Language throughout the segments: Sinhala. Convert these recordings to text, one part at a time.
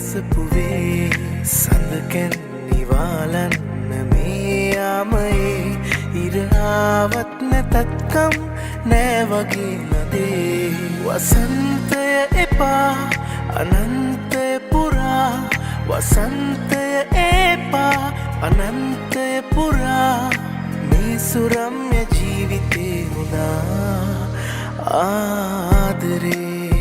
අසපුවේ සඳකැන් නිවාලන්න මේ යාමයේ ඉරාවත් නැතත්කම් නෑ වගේ නදේ වසන්තය එපා අනන්තය පුරා වසන්තය එපා අනන්තය පුරා මේ සුරම්‍ය ජීවිතේ හොඳා ආදරේ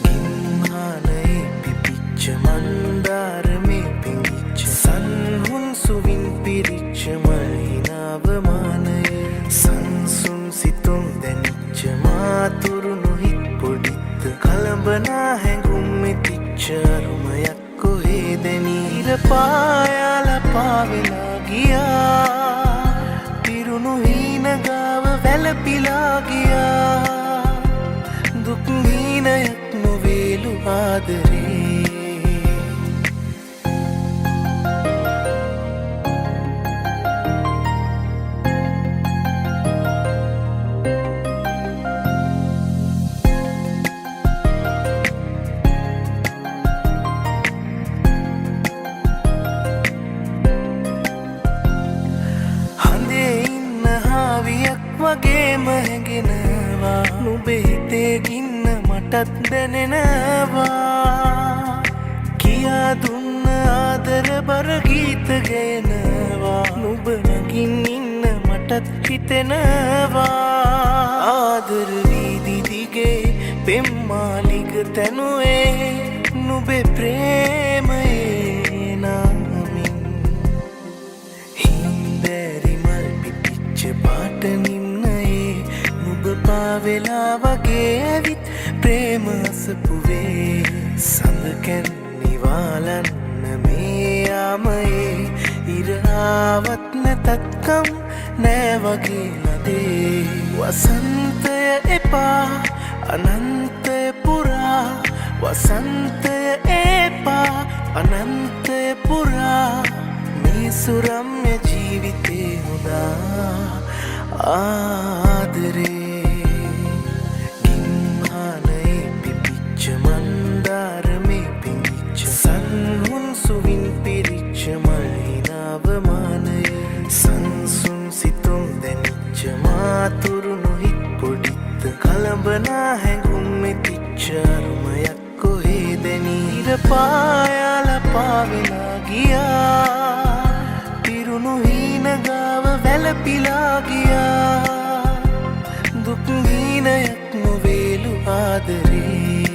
ගින්හානයේ පිපිච්ච මන්දාරමේ පිංගිච්ච සන්හුන් සුවින් පිරිච්ච මහිනාවමානයේ සංසුන් සිතුම් දැනිච්ච මාතුරුණු හිත් පොඩිත්ත කළඹනා හැඟුම් මෙතිච්ච අරුමයක් කොහේ දැනී ඉරපායාල පාවෙලා ගියා පිරුණු හීන ගාව වැළපිලා ගියා දුක් හීනයක් නොවේලු ආදරේ වගේම හැඟෙනවා නුඹේ හිතේ ගින්න මටත් දැනෙනවා කියා දුන්න ආදර බර ගීත ගයනවා නුඹ නගින් ඉන්න මටත් හිතෙනවා ආදර වීදි දිගේ පෙම්මාලිග තැනුවේ නුඹේ ප්‍රේමයේ නාමින් හින්දෑරි මල් පිපිච්ච පාටනින් පාවෙලා වගේ ඇවිත් ප්‍රේම අසපුවේ සඳකැන් නිවාලන්න මේ යාමයේ ඉරාවත් නැතත්කම් නෑ වගේ නදේ වසන්තය එපා අනන්තය පුරා වසන්තය එපා අනන්තය පුරා මේ සුරම්‍ය ජීවිතේ හොඳා ආදරේ මන්දාරමේ පිංගිච්ච සන්හුන් සුවින් පිරිච්ච මහිනාවමානයේ සංසුන් සිතුම් දැනිච්ච මාතුරුණු හිත් පොඩිත්ත කළඹනා හැඟුම් මෙතිච්ච අරුමයක් කොහේ දැනී ඉරපායාල පාවෙලා ගියා පිරුණු හීන ගාව වැළපිලා ගියා දුක් හීනයක් නොවේලු ආදරේ